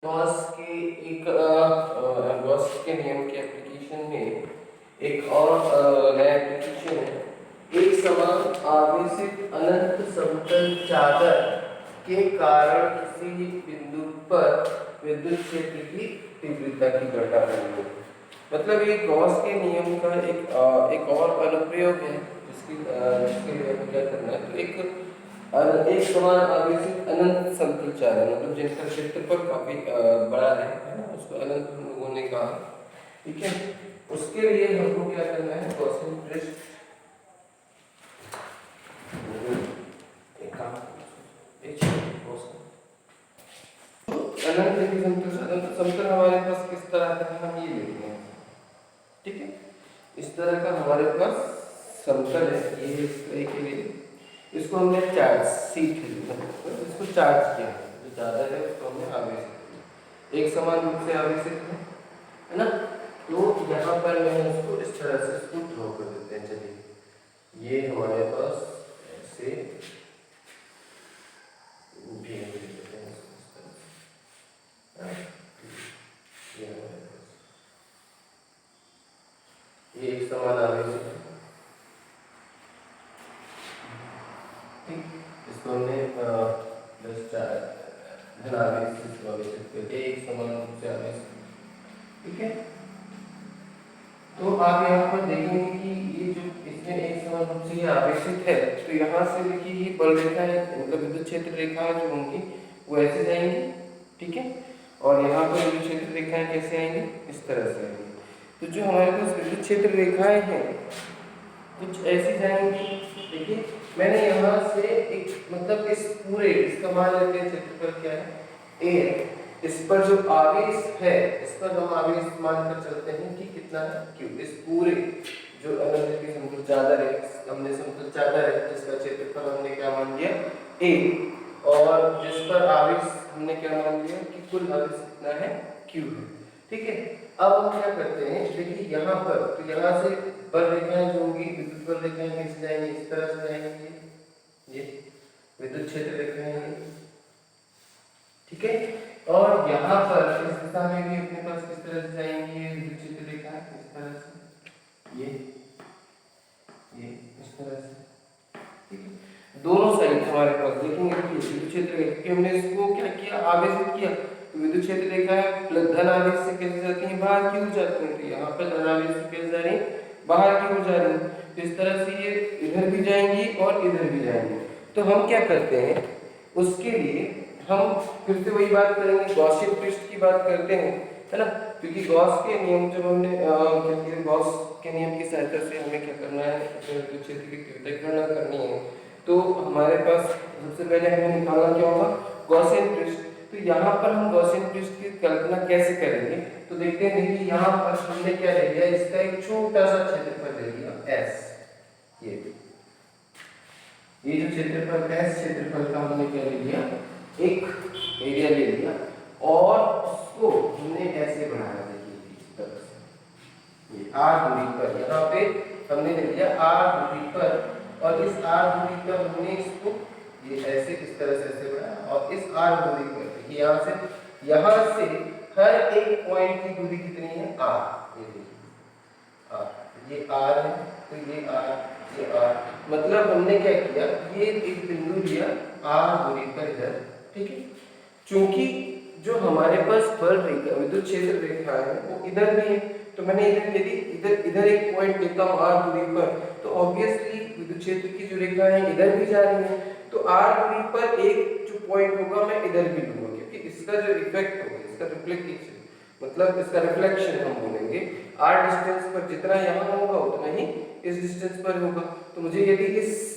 Gauss के Gauss के नियम के एप्लीकेशन में एक और नया एप्लीकेशन है। एक समान आवेशित अनंत समतल चादर के कारण किसी बिंदु पर विद्युत क्षेत्र की तीव्रता की गणना करनी है। मतलब ये गॉस के नियम का एक और अनुप्रयोग है जिसके लिए हमें क्या करना है। तो एक समान आवेशित अनंत समतल चादर मतलब जिसका क्षेत्रफल काफी बड़ा है ना, उसको अनंत हम लोगों ने कहा। ठीक है, उसके लिए हमको क्या करना है, गॉसियन पृष्ठ अनंत समतल हमारे पास किस तरह का है हम ये देखते हैं। ठीक है, इस तरह का हमारे पास समतल है, ये इस तरह के लिए इसको हमने चार्ज सीट इसको चार्ज किया, जो चादर है उसको हमने आवेशित किया, एक समान रूप से आवेशित है ना। तो यहाँ पर मैं उसको इस तरह से इसको ड्रॉ कर देते हैं। चलिए ये हमारे पास ऐसे भी देते हैं ये एक समान आवेशित है। ठीक, इसको हमने एक समान रूप से आवेशित। ठीक है, तो आप यहाँ पर देखेंगे कि ये जो इसमें एक समान रूप से ये आवेशित है, तो यहाँ से देखिए ये बल रेखा है, मतलब विद्युत क्षेत्र रेखा जो होंगी वो ऐसे जाएंगी। ठीक है, और यहाँ पर विद्युत क्षेत्र रेखाएं कैसे आएंगी, इस तरह से आएंगी। तो जो हमारे पास विद्युत क्षेत्र रेखाएं हैं कुछ ऐसी जाएंगी। देखिए मैंने यहाँ से एक मतलब इस पूरे इसका मान लेते हैं क्षेत्रफल क्या है, ए। इस पर जो आवेश है इस पर हम आवेश मानकर चलते हैं कि कितना है, क्यू। इस पूरे जो अनंत की समतल चादर है, हमने समतल चादर है जिसका क्षेत्रफल हमने क्या मान लिया, ए, और जिस पर आवेश हमने क्या मान लिया कि कुल आवेश कितना है, क्यू है। ठीक है, अब हम क्या करते हैं, देखिए यहाँ पर तो यहाँ से बल रेखाएं जो होंगी, विद्युत बल रेखाएं कैसे जाएंगी, इस तरह से जाएंगी, ये विद्युत क्षेत्र रेखाएं। ठीक है, और यहाँ पर इस दिशा में भी अपने पास किस तरह से जाएंगी ये विद्युत क्षेत्र रेखा, इस तरह से ये इस तरह से। ठीक है, दोनों साइड हमारे पास देखेंगे कि विद्युत क्षेत्र रेखा हमने इसको क्या किया, आवेशित किया। तो विद्युत क्षेत्र रेखा है धन आवेश से कैसे जाती है, बाहर की ओर जाती है। तो यहाँ पर धन आवेश से कैसे जा रही है, बाहर की ओर जा रही है। तो इस तरह से ये इधर भी जाएंगी और इधर भी जाएंगी। तो हम क्या करते हैं, उसके लिए हम फिर से वही बात करेंगे, गॉसियन पृष्ठ की बात करते हैं, है ना। क्योंकि गॉस के नियम जब हमने गॉस के नियम की सहायता से हमें क्या करना है, विद्युत क्षेत्र की तीव्रता की गणना करनी है। तो हमारे पास सबसे पहले हमें निकालना क्या होगा, गॉसियन पृष्ठ। तो यहाँ पर हम गॉसियन पृष्ठ की कल्पना कैसे करेंगे, तो देखते हैं। देखिए यहाँ पर हमने क्या ले लिया, इसका एक छोटा सा क्षेत्रफल ले लिया एस। ये जो क्षेत्रफल एस क्षेत्रफल का हमने क्या ले लिया, एक एरिया ले लिया और उसको हमने ऐसे बनाया। देखिए इस तरह से ये r दूरी पर, यहाँ पे हमने ले लिया r दूरी पर, और इस r दूरी पर हमने इसको ये ऐसे इस तरह से ऐसे बनाया। और इस r दूरी पर देखिए यहाँ से हर एक पॉइंट की दूरी कितनी है, r। ये देखिए r, ये r है, तो ये r, मतलब हमने क्या किया, ये एक बिंदु लिया r दूरी पर इधर। ठीक है, चूंकि जो हमारे पास बल रेखा विद्युत क्षेत्र रेखा है वो इधर भी है, तो मैंने इधर यदि इधर एक पॉइंट लेता हूँ r दूरी पर, तो ऑब्वियसली विद्युत क्षेत्र की जो रेखा है इधर भी जा रही है। तो r दूरी पर एक जो पॉइंट होगा मैं इधर भी लूंगा, क्योंकि इसका जो इफेक्ट होगा, इसका रिफ्लेक्शन मतलब इसका रिफ्लेक्शन हम बोलेंगे, r डिस्टेंस पर जितना यहाँ होगा उतना ही इस डिस्टेंस पर होगा। तो मुझे यदि इस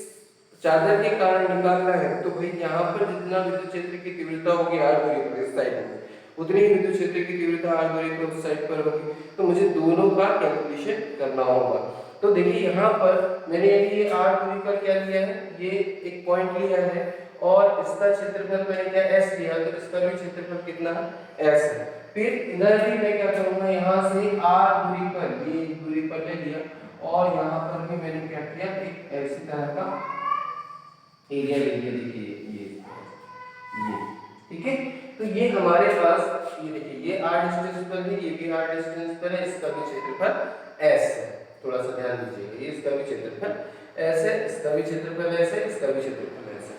चादर के कारण निकालना है, तो भाई यहाँ पर जितना विद्युत क्षेत्र की तीव्रता होगी r दूरी पर इस साइड में, उतनी ही विद्युत क्षेत्र की तीव्रता r दूरी पर उस साइड पर होगी। तो मुझे दोनों का कैलकुलेशन करना होगा। तो देखिए यहाँ पर मैंने ये r दूरी पर क्या लिया है, ये एक पॉइंट लिया है और इसका क्षेत्रफल मैंने क्या s लिया, तो इसका भी क्षेत्रफल कितना है, s है। फिर इधर भी मैं क्या करूंगा, यहाँ से r दूरी पर ये दूरी पर ले लिया और यहाँ पर भी मैंने क्या किया, एक ऐसी तरह का एरिया ले लिया। देखिए ये ठीक है, तो ये हमारे पास ये देखिए ये r डिस्टेंस पर है, ये भी r डिस्टेंस पर है, इसका भी क्षेत्रफल s है। थोड़ा सा ध्यान दीजिएगा, ये इसका भी क्षेत्रफल s है, इसका भी क्षेत्रफल s है, इसका भी क्षेत्रफल s है।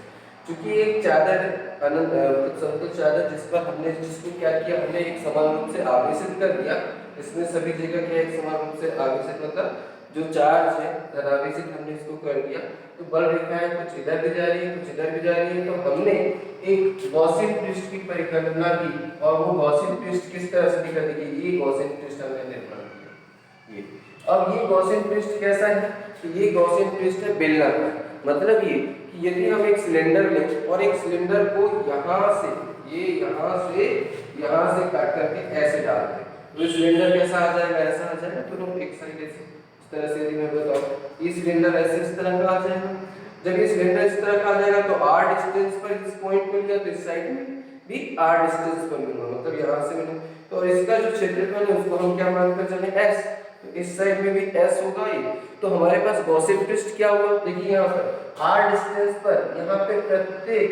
क्योंकि एक चादर समतल चादर जिस पर हमने जिसको क्या किया, हमने एक समान रूप से आवेशित कर दिया। इसमें सभी जगह क्या एक समान रूप से आवेशित मतलब जो चार्ज है धनावेशित हमने इसको कर दिया। तो बल रेखाएं कुछ इधर भी जा रही है, कुछ इधर भी जा रही है। तो हमने एक गॉसियन पृष्ठ की परिकल्पना की और वो गॉसियन पृष्ठ किस तरह से दिखा, देखिए ये गॉसियन पृष्ठ हमने निर्माण किया। ये अब ये गॉसियन पृष्ठ कैसा है, तो ये गॉसियन पृष्ठ है बेलनाकार। मतलब ये कि यदि हम एक सिलेंडर लें और एक सिलेंडर को यहाँ से यहाँ से काट करके ऐसे डाल दें, तो सिलेंडर कैसा आ जाएगा, ऐसा आ जाएगा। तो एक साइड ऐसे इस तरह से यदि मैं बताऊं, ये सिलेंडर ऐसे इस तरह का आ जाएगा। जब ये सिलेंडर इस तरह का आ जाएगा तो r डिस्टेंस पर इस पॉइंट को लिया तो इस साइड में भी r डिस्टेंस पर लूंगा, मतलब यहाँ से मैंने, तो इसका जो क्षेत्रफल है उसको हम क्या मानकर चले, s। तो इस साइड में भी s होगा ये। तो हमारे पास गॉसियन पृष्ठ क्या हुआ, देखिए यहाँ पर r डिस्टेंस पर यहाँ पे प्रत्येक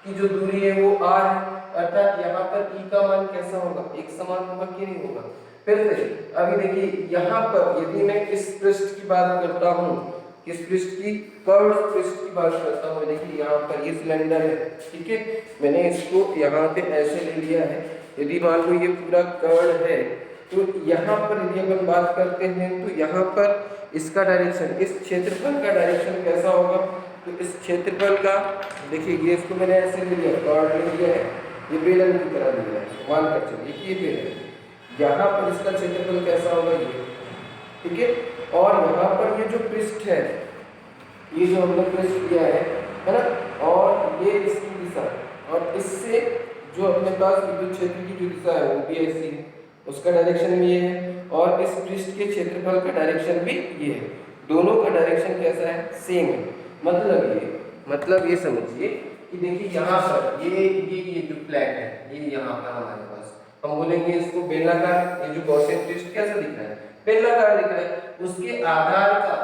की जो दूरी है वो r है, अर्थात यहाँ पर e का मान कैसा होगा, एक समान होगा कि नहीं होगा। फिर से अभी देखिए यहाँ पर यदि मैं इस पृष्ठ की बात करता हूँ, किस पृष्ठ की, कर्व पृष्ठ की बात करता हूँ, देखिए यहाँ पर ये सिलेंडर है, ठीक है, मैंने इसको यहाँ पे ऐसे ले लिया है। यदि मान लो ये पूरा कर्व है तो यहाँ पर यदि अपन बात करते हैं तो यहाँ पर इसका डायरेक्शन, इस क्षेत्रफल का डायरेक्शन कैसा होगा, तो इस क्षेत्रफल का देखिए ये इसको मैंने ऐसे ले लिया, कर्व ले लिया है, ये बेलन की तरह लिया है, मान कर चलिए कि ये बेलन, यहाँ पर इसका क्षेत्रफल कैसा होगा ये, ठीक है। और यहाँ पर ये जो पृष्ठ है, ये जो हमने पृष्ठ किया है ना, और ये इसकी दिशा, और इससे जो अपने पास विद्युत क्षेत्र की जो दिशा है वो भी ऐसी है, उसका डायरेक्शन भी ये है, और इस पृष्ठ के क्षेत्रफल का डायरेक्शन भी ये है। दोनों का डायरेक्शन कैसा है, सेम है। मतलब ये समझिए कि देखिए यहाँ पर ये जो फ्लैट है, ये यहाँ पर हमारे पास हम बोलेंगे इसको बेलनाकार। ये जो गॉसियन पृष्ठ कैसा दिख रहा है, बेलनाकार दिख रहा है। उसके आधार का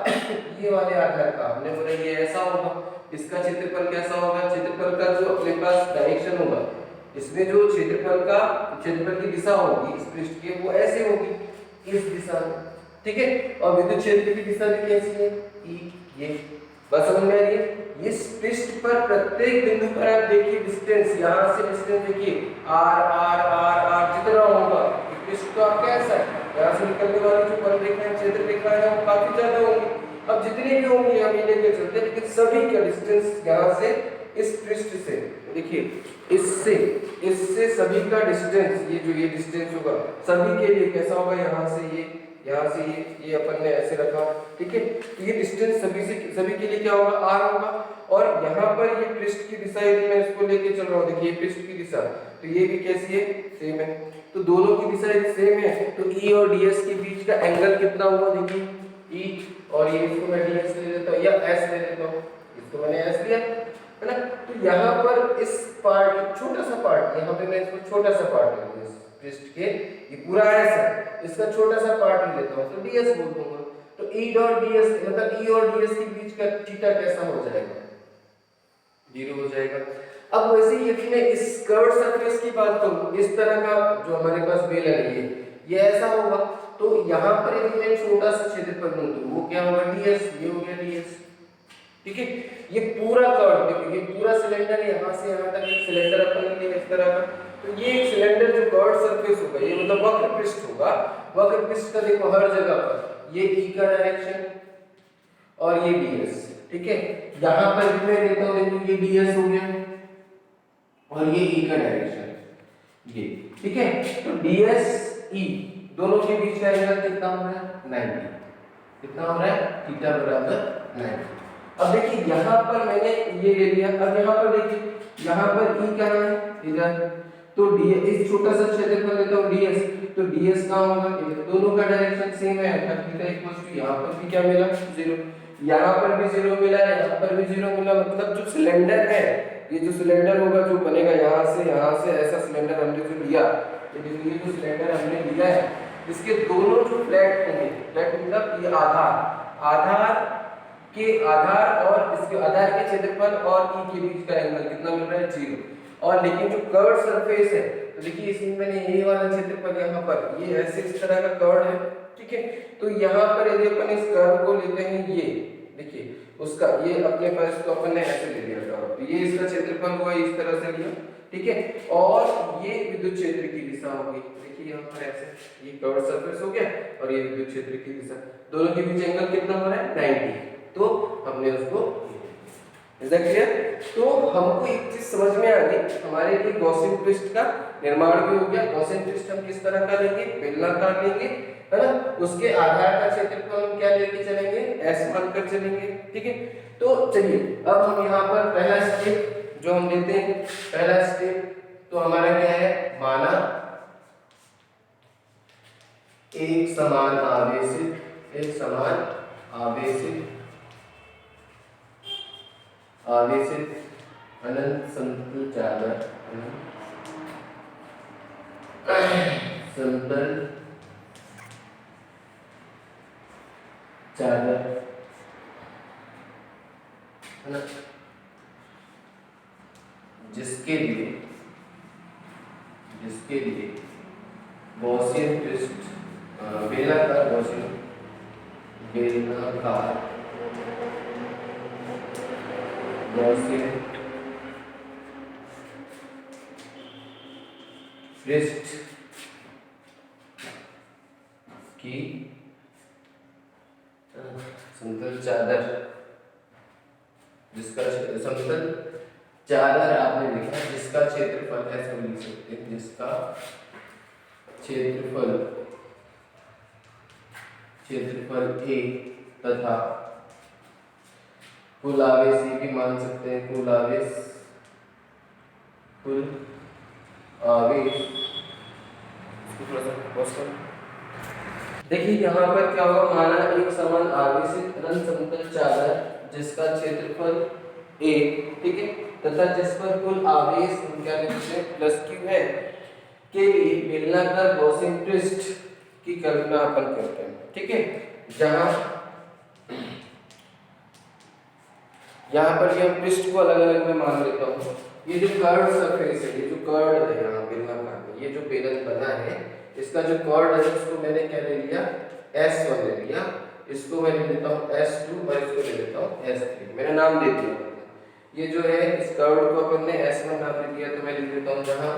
ये वाले आधार का हमने बोला ये ऐसा होगा, इसका क्षेत्रफल कैसा होगा, क्षेत्रफल का जो अपने पास डायरेक्शन होगा, इसमें जो क्षेत्रफल की दिशा होगी इस पृष्ठ की वो ऐसे होगी, इस दिशा में, ठीक है। और विद्युत क्षेत्र की दिशा भी कैसी है, ये बस समझ में आ रही है। इस पृष्ठ पर प्रत्येक बिंदु पर आप देखिए डिस्टेंस, यहाँ से डिस्टेंस देखिए r जितना होगा, पृष्ठ तो आपका ऐसा है, यहाँ से निकलने वाली जो बल रेखाएं, क्षेत्र रेखाएं है वो काफी ज्यादा होंगी। अब जितनी भी होंगी हम ये लेके चलते हैं, लेकिन सभी का डिस्टेंस यहाँ से इस पृष्ठ से देखिए इससे सभी का डिस्टेंस, ये डिस्टेंस होगा सभी के लिए कैसा होगा, यहाँ से ये अपन ने ऐसे रखा, ठीक है। तो ये डिस्टेंस सभी के लिए क्या होगा, r होगा। और यहाँ पर ये पृष्ठ की दिशा यदि मैं इसको लेके चल रहा हूँ, देखिए पृष्ठ की दिशा, तो ये भी कैसी है, सेम है। तो दोनों की दिशा यदि सेम है तो E और ds के बीच का एंगल कितना हुआ, देखिए E, और ये इसको मैं ds ले लेता हूँ या s ले लेता हूँ, इसको मैंने s लिया है ना। तो यहाँ पर इस पार्ट, छोटा सा पार्ट, यहाँ पे मैं इसको छोटा सा पार्ट ले लूँ, पृष्ठ के ये पूरा ऐसा, इसका छोटा सा पार्ट ले लेता हूँ तो ds बोल दूंगा। तो E डॉट ds मतलब E और ds के बीच का थीटा कैसा हो जाएगा, 0 हो जाएगा। अब वैसे ही यदि मैं इस कर्व सरफेस की बात करूं, इस तरह का जो हमारे पास बेलन है ये ऐसा होगा, तो यहाँ पर यदि मैं छोटा सा क्षेत्रफल लूं तो वो क्या होगा, ds, ये हो गया ds, ठीक है। ये पूरा कर्व देखो, ये पूरा सिलेंडर यहाँ से यहाँ तक एक सिलेंडर अपन ने लिया इस तरह का, तो ये एक सिलेंडर जो कर्व सरफेस होगा, ये मतलब वक्र पृष्ठ होगा। वक्र पृष्ठ का देखो हर जगह पर ये E का डायरेक्शन और ये ds, ठीक है। यहाँ पर भी मैं लेता हूँ, देखो ये ds हो गया और ये E का डायरेक्शन ये, ठीक है। तो ds E दोनों के बीच का एंगल कितना हो रहा है, 90, कितना हो रहा है, थीटा बराबर 90। अब देखिए यहाँ पर मैंने ये ले लिया, अब यहाँ पर देखिए यहाँ पर E क्या है, इधर, तो ds इस छोटा सा क्षेत्रफल लेता हूँ ds, तो ds कहाँ होगा, इधर, दोनों का डायरेक्शन सेम है, थीटा इक्वल्स टू यहाँ पर भी क्या मिला, 0, यहाँ पर भी 0 मिला है, यहाँ पर भी 0 मिला। मतलब जो सिलेंडर है, ये जो सिलेंडर होगा जो बनेगा यहाँ से ऐसा सिलेंडर हमने जो लिया, ये जो सिलेंडर हमने लिया है, इसके दोनों जो फ्लैट होंगे, फ्लैट मतलब ये आधार और इसके आधार के क्षेत्रफल और E के बीच का एंगल कितना मिल रहा है, 0। और लेकिन जो कर्व सरफेस है, तो तो देखिए इसमें मैंने ये वाला क्षेत्रफल यहाँ पर ये ऐसे इस तरह का कर्व है, ठीक है। तो यहाँ पर यदि अपन इस कर्व को लेते हैं, ये देखिए उसका ये अपने पास तो अपन ने ऐसे ले लिया कर्व, तो ये इसका क्षेत्रफल हुआ इस तरह से लिया, ठीक है। और ये विद्युत क्षेत्र की दिशा होगी, देखिए यहाँ पर ऐसे ये कर्व सरफेस हो गया और ये विद्युत क्षेत्र की दिशा, दोनों के बीच एंगल कितना हो रहा है 90, तो हमने उसको क्लियर। तो हमको एक चीज समझ में आ गई, हमारे लिए गॉसियन ट्विस्ट का निर्माण भी हो गया। गॉसियन ट्विस्ट हम किस तरह का लेंगे, बेलनाकार लेंगे, है ना। उसके आधार का क्षेत्रफल हम क्या लेके चलेंगे, s मानकर चलेंगे, ठीक है। तो चलिए अब हम यहाँ पर पहला स्टेप जो हम लेते हैं, पहला स्टेप तो हमारा क्या है, माना एक समान आवेशित अनंत समतल चादर, समतल चादर, है ना, जिसके लिए गॉसियन ट्विस्ट बेलनाकार गॉसियन ट्विस्ट की समतल चादर, जिसका समतल चादर आपने लिखा, जिसका क्षेत्रफल ऐसे लिख सकते हैं, जिसका क्षेत्रफल A तथा कुल आवेश भी मान सकते हैं, कुल आवेश देखिए यहाँ पर क्या होगा, माना एक समान आवेशित अनंत समतल चादर जिसका क्षेत्रफल A, ठीक है, तथा जिस पर कुल आवेश क्या लिखते हैं +q है, के लिए बेलनाकार गॉसियन ट्विस्ट की कल्पना अपन करते हैं, ठीक है। जहां यहाँ पर ये ट्विस्ट को अलग अलग में मान लेता हूँ, ये जो कर्व सरफेस है, ये जो कर्व है यहाँ बेलनाकार में, ये जो बेलन बना है, इसका जो कर्व है उसको मैंने क्या ले लिया, S1 ले लिया, इसको मैं ले लेता हूँ S2 और इसको ले लेता हूँ S3, मैंने नाम दे दिया। ये जो है इस कर्व को अपन ने S1 नाम दे दिया, तो मैं लिख देता हूँ जहाँ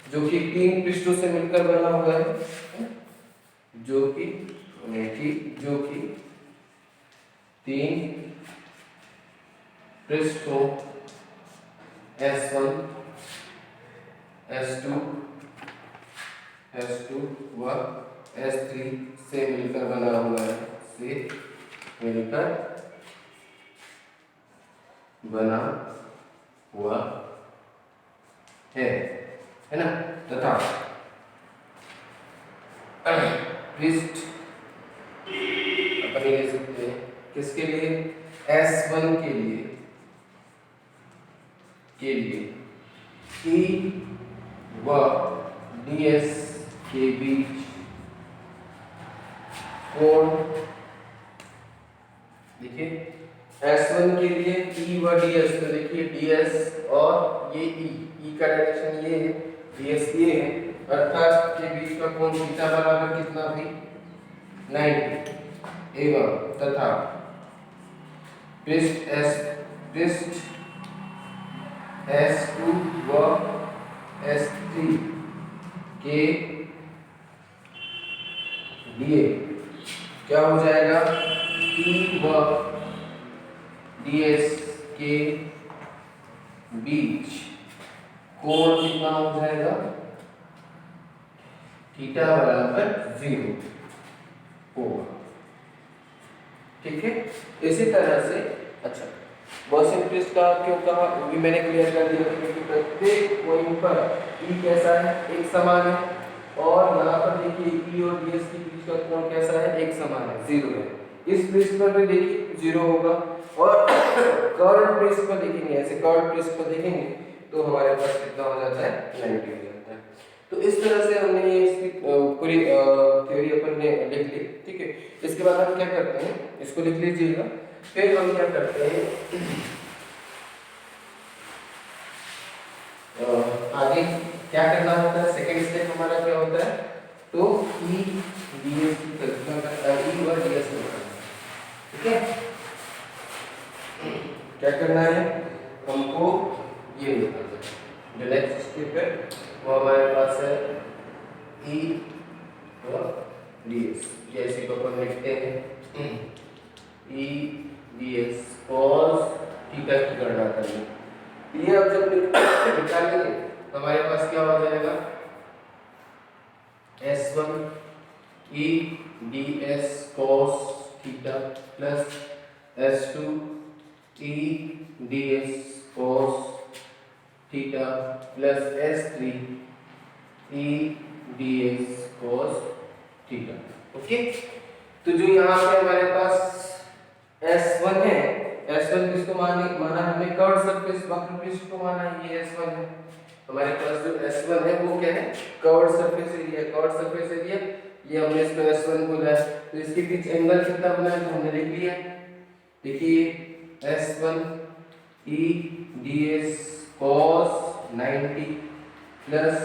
जो कि 3 पृष्ठों से मिलकर बना हुआ है, जो कि 3 पृष्ठों S1 S2 व S3 से मिलकर बना हुआ है, है ना, तथा पृष्ठ अपन ले सकते हैं किसके लिए, S1 के लिए E व DS के बीच कोण, देखिए S1 के लिए E व DS, तो देखिए DS और ये E का डायरेक्शन ये है, DS ये है, अर्थात के बीच का कोण थीटा बराबर कितना भी 90, एवं तथा पृष्ठ S2 व S3 के लिए क्या हो जाएगा, E व DS के बीच कोण कितना हो जाएगा, थीटा बराबर 0 होगा, ठीक है। इसी तरह से अच्छा गॉसियन ट्विस्ट का क्यों कहा वो भी मैंने क्लियर कर दिया, क्योंकि प्रत्येक पॉइंट पर E कैसा है, एक समान है, और यहाँ पर देखिए E और DS के बीच का कोण कैसा है, एक समान है, 0 है। इस पृष्ठ पर भी देखिए 0 होगा, और कर्व पृष्ठ पर देखेंगे, ऐसे कर्व पृष्ठ पर देखेंगे तो हमारे पास कितना हो जाता है, 90 हो जाता है। तो इस तरह से हमने ये इसकी पूरी थ्योरी अपन ने लिख ली, ठीक है। इसके बाद हम क्या करते हैं, इसको लिख लीजिएगा, फिर हम क्या करते हैं, क्या करना होता है, सेकंड स्टेप हमारा क्या होता है, तो ई ds की कल्पना करना, ई और ds करना है, ठीक है। क्या करना है हमको, ये जो नेक्स्ट स्टेप है वो हमारे पास है ई और ds, जैसे को अपन लिखते हैं ई ds cos थीटा की गणना करनी। ये अब जब निकालेंगे तो हमारे पास क्या हो जाएगा, s1 e ds cos theta plus s2 e ds cos theta plus s3 e ds cos theta. Okay, तो जो यहाँ पे हमारे पास s1 है, s1 किसको माना हमने, कर्व सरफेस वक्र पृष्ठ को माना, ये s1 है। हमारे पास जो s1 है वो क्या है, curve surface area, curve surface area, ये हमने इसको s1 बोला है। तो इसके बीच एंगल कितना बना है तो हमने लिख लिया, देखिए s1 e ds cos 90 plus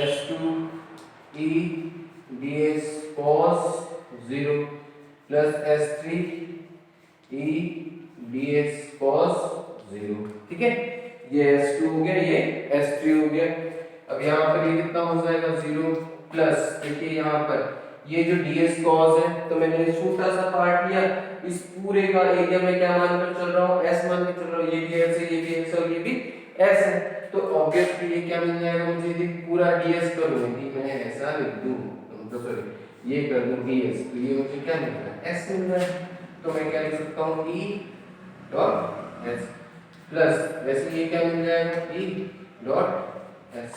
s2 e ds cos 0 plus s3 e ds cos 0, ठीक है। ये s2 हो गया, ये s3 हो गया। अब यहाँ पर ये कितना हो जाएगा 0 प्लस, देखिए यहाँ पर ये जो ds cos है, तो मैंने छोटा सा पार्ट लिया, इस पूरे का एरिया में क्या मानकर चल रहा हूँ, s मान के चल रहा हूँ, ये भी s है, ये भी s और ये भी s है, तो ऑब्वियसली ये क्या मिल जाएगा मुझे, यदि पूरा ds करूँ, यदि मैं ऐसा लिख दूँ तो सॉरी ये कर दूँ ds, तो ये मुझे क्या मिल रहा है, s मिल रहा है। तो मैं क्या लिख सकता हूँ e डॉट s प्लस, वैसे ये क्या मिल जाएगा e डॉट s।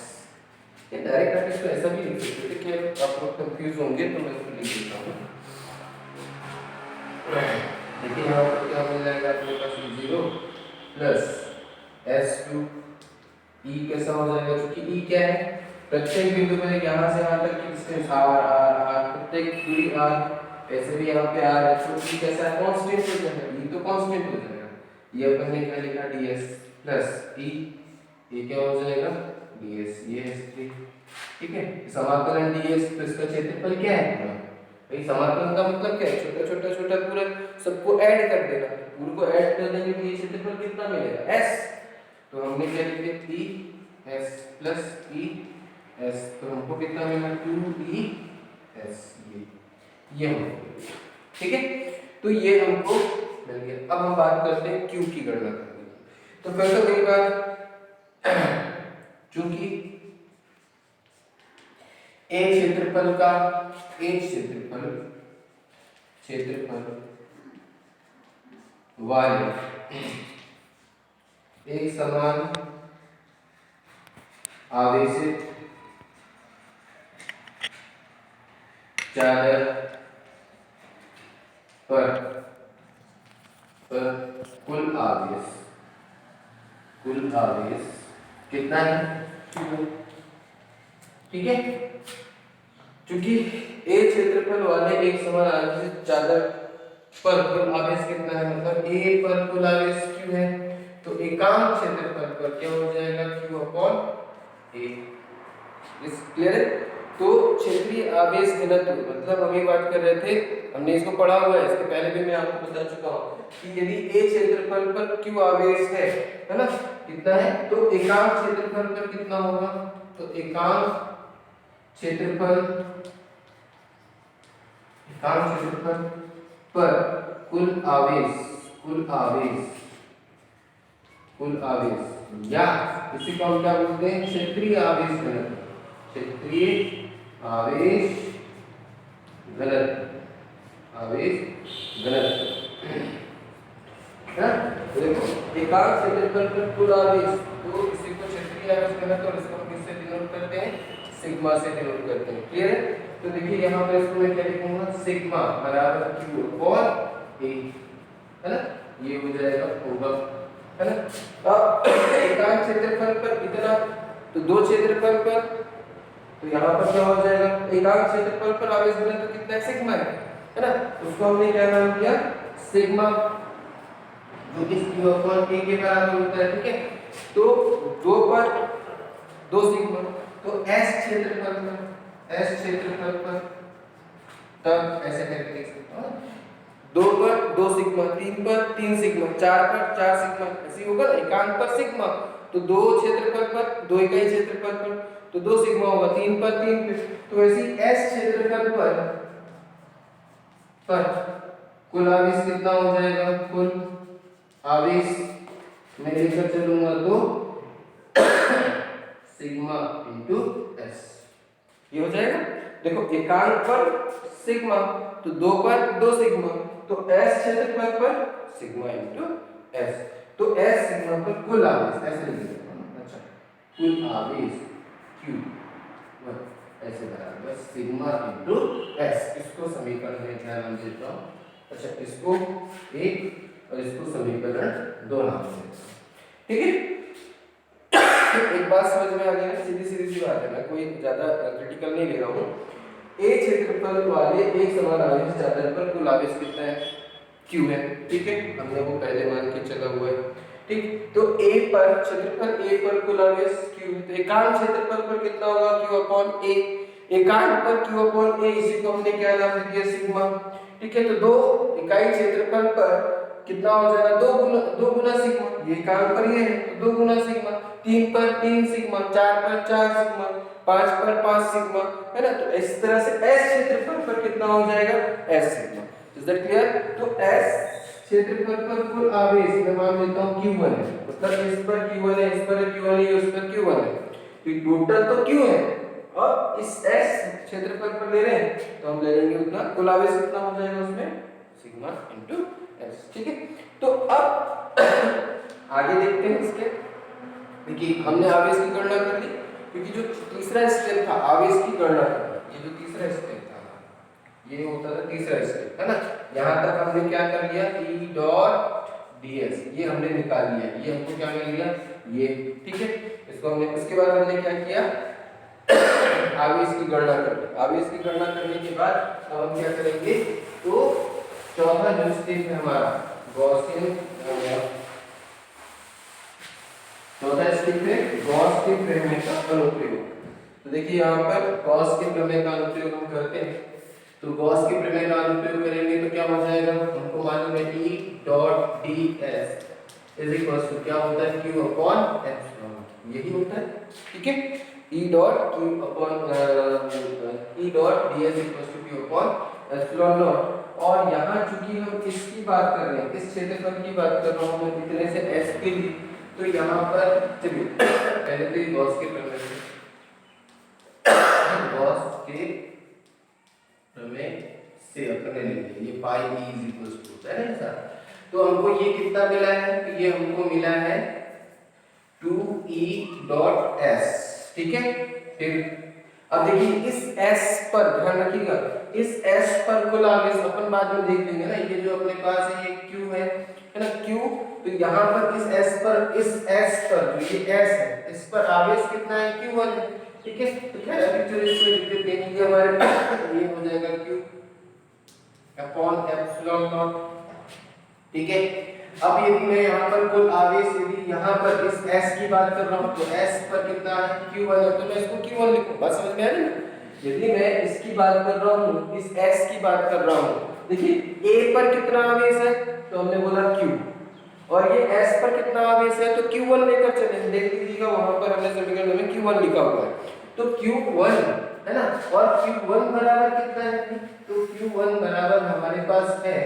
ये डायरेक्ट आप इसको ऐसा भी लिख सकते हैं कि आप लोग कंफ्यूज होंगे, तो मैं इसको लिख देता हूँ। देखिए यहाँ पर क्या मिल जाएगा अपने पास 0 प्लस s2 e कैसा हो जाएगा, क्योंकि e क्या है, प्रत्येक बिंदु पे यहाँ से यहाँ तक की डिस्टेंस r प्रत्येक दूरी r, ऐसे भी यहाँ पे r है, तो e कैसा है, कांस्टेंट हो जाएगा, e तो कांस्टेंट हो जाएगा। ये अपन ने क्या लिखा ds प्लस e, ये क्या हो जाएगा ds, ये s3, ठीक है। समाकलन ds तो इसका क्षेत्रफल क्या है भाई, समाकलन का मतलब क्या है, छोटा छोटा छोटा पूरा सबको ऐड कर देना, पूरे को ऐड कर देंगे तो ये क्षेत्रफल कितना मिलेगा s, तो हमने क्या लिखे e s plus e s, तो हमको कितना मिला 2e s, ये हमको, ठीक है। तो ये हमको मिल गया। अब हम बात करते हैं q की गणना करने की। तो पहले तो एक बार चूंकि a क्षेत्रफल का, a क्षेत्रफल y एक समान आवेशित चादर पर कुल आवेश कितना है, ठीक है। क्योंकि a क्षेत्रफल वाले एक समान आवेशित चादर पर कुल आवेश कितना है, मतलब a पर कुल आवेश q है, तो एकांक क्षेत्रफल पर क्या हो जाएगा q अपॉन a। इस क्लियर है। तो क्षेत्रीय आवेश घनत्व, मतलब हम ये बात कर रहे थे, हमने इसको पढ़ा हुआ है, इसके पहले भी मैं आपको बता चुका हूँ कि यदि a क्षेत्रफल पर q आवेश है ना, कितना है, तो एकांक क्षेत्रफल पर कितना होगा, तो एकांक क्षेत्रफल पर कुल आवेश या इसी को हम क्या बोलते हैं, क्षेत्रीय आवेश घनत्व, क्षेत्रीय आवेश घनत्व है। देखो एकांक क्षेत्रफल पर कुल आवेश, तो इसी को क्षेत्रीय आवेश घनत्व, और इसको हम किससे डिनोट करते हैं, सिग्मा से डिनोट करते हैं, क्लियर है। तो देखिए यहाँ पर इसको मैं क्या लिखूंगा, सिग्मा बराबर q अपॉन a, है ना, ये हो जाएगा होगा, है ना। अब एकांक क्षेत्रफल पर इतना, तो दो क्षेत्रफल पर, तो यहाँ पर क्या हो जाएगा, एकांक क्षेत्रफल पर आवेश घनत्व कितना है, सिग्मा है ना, उसको हमने क्या नाम दिया, सिग्मा, जो कि q अपॉन a के बराबर होता है, ठीक है। तो दो 2 सिग्मा। तो S क्षेत्रफल पर तब ऐसे करके लिख सकता हूँ, 2 पर 2 सिग्मा, 3 पर 3 सिग्मा, 4 पर 4 सिग्मा, ऐसे होगा ना, एकांक पर सिग्मा, तो 2 क्षेत्रफल पर 2 इकाई क्षेत्रफल पर तो 2 सिग्मा होगा, 3 पर 3 पे, तो ऐसे S क्षेत्रफल पर कुल आवेश कितना हो जाएगा, कुल आवेश मैं लेकर चलूंगा तो सिग्मा इंटू एस, ये हो जाएगा। देखो एकांक पर सिग्मा तो 2 पर 2 सिग्मा, तो एस क्षेत्रफल पर सिग्मा इंटू एस, तो एस सिग्मा पर कुल आवेश ऐसे लिख देता हूं। अच्छा, कुल आवेश क्यू ऐसे बराबर सिग्मा इंटू एस, इसको समीकरण में क्या नाम देता हूं, अच्छा इसको 1 और इसको समीकरण 2 नाम देता हूं, ठीक है। एक बात समझ में आ गई ना, सीधी सी बात है, मैं कोई ज्यादा क्रिटिकल नहीं ले रहा हूँ। ए क्षेत्रफल वाले एक समान आवेश चादर पर कुल आवेश कितना है, Q है, ठीक है, हमने वो पहले मान के चला हुआ है, ठीक। तो A पर क्षेत्रफल A पर कुल आवेश Q है, तो एकांक क्षेत्रफल पर कितना होगा, Q अपॉन A, एकांक पर Q अपॉन A, इसी को हमने क्या नाम दे दिया, सिग्मा, ठीक है। तो 2 इकाई क्षेत्रफल पर कितना हो जाएगा, 2 गुना सिग्मा, ये एकांक पर ये है तो 2 गुना सिग्मा, 3 पर 3 सिग्मा, 4 पर 4 सिग्मा, 5 पर 5 सिग्मा, है ना। तो इस तरह से S क्षेत्रफल पर कितना हो जाएगा, S sigma. Is that clear? तो S क्षेत्रफल पर कुल आवेश मैं मान लेता हूं Q1 है, मतलब इस पर Q1 है, इस पर Q1 है, उस पर Q1 है, तो टोटल तो Q है, और इस S क्षेत्रफल पर ले रहे हैं तो हम ले लेंगे उतना, कुल आवेश कितना हो जाएगा उसमें, सिग्मा इंटू S, ठीक है। तो अब आगे देखते हैं इसके, देखिए हमने आवेश की गणना कर ली, क्योंकि जो तीसरा स्टेप था आवेश की गणना करना, ये जो तीसरा स्टेप था, ये होता था तीसरा स्टेप, है ना। यहाँ तक हमने क्या कर लिया, E डॉट ds ये हमने निकाल लिया, ये हमको क्या मिल गया, ये, ठीक है। इसको हमने, उसके बाद हमने क्या किया, आवेश की गणना कर ली। आवेश की गणना करने के बाद अब हम क्या करेंगे, तो चौथा जो स्टेप है हमारा गॉसियन, चौथा स्टेप है गॉस के प्रमेय का अनुप्रयोग। तो देखिए यहाँ पर गॉस के प्रमेय का अनुप्रयोग हम करते हैं, तो गॉस के प्रमेय का अनुप्रयोग करेंगे तो क्या हो जाएगा, हमको मालूम है E dot ds is equal to क्या होता है, Q अपॉन एप्सिलॉन, यही होता है, ठीक है। E dot Q upon E dot ds equal to Q upon epsilon naught, और यहाँ चूंकि हम इसकी बात कर रहे हैं, इस क्षेत्रफल की बात कर रहा हूँ मैं इतने से S के लिए, तो यहाँ पर चलिए पहले तो ये गॉस के प्रमेय से, गॉस के प्रमेय से अपने लेंगे, ये पाई E इज इक्वल टू होता है ना ऐसा, तो हमको ये कितना मिला है, तो ये हमको मिला है 2E डॉट S, ठीक है। फिर अब देखिए इस S पर ध्यान रखिएगा, इस S पर कुल आवेश अपन बाद में देख लेंगे ना, ये जो अपने पास है ये Q है ना, Q, तो यहाँ पर इस S पर, इस S पर जो ये S है, इस पर आवेश कितना है, Q1 है, ठीक है। तो खैर अभी जो इसमें लिख देते हैं, ये हमारे ये हो जाएगा Q अपॉन एप्सिलॉन नॉट, ठीक है। अब यदि मैं यहाँ पर कुल आवेश, यदि यहाँ पर इस S की बात कर रहा हूँ, तो S पर कितना है, Q1 है, तो मैं इसको Q1 लिखूँ, बात समझ में आ रही है। यदि मैं इसकी बात कर रहा हूँ, इस S की बात कर रहा हूँ, देखिए A पर कितना आवेश है, तो हमने बोला Q, और ये S पर कितना आवेश है, तो Q1 लेकर चले, देख लीजिएगा वहां पर हमने समीकरण में Q1 लिखा हुआ है, तो Q1 है ना, और Q1 बराबर कितना है, तो Q1 बराबर हमारे पास है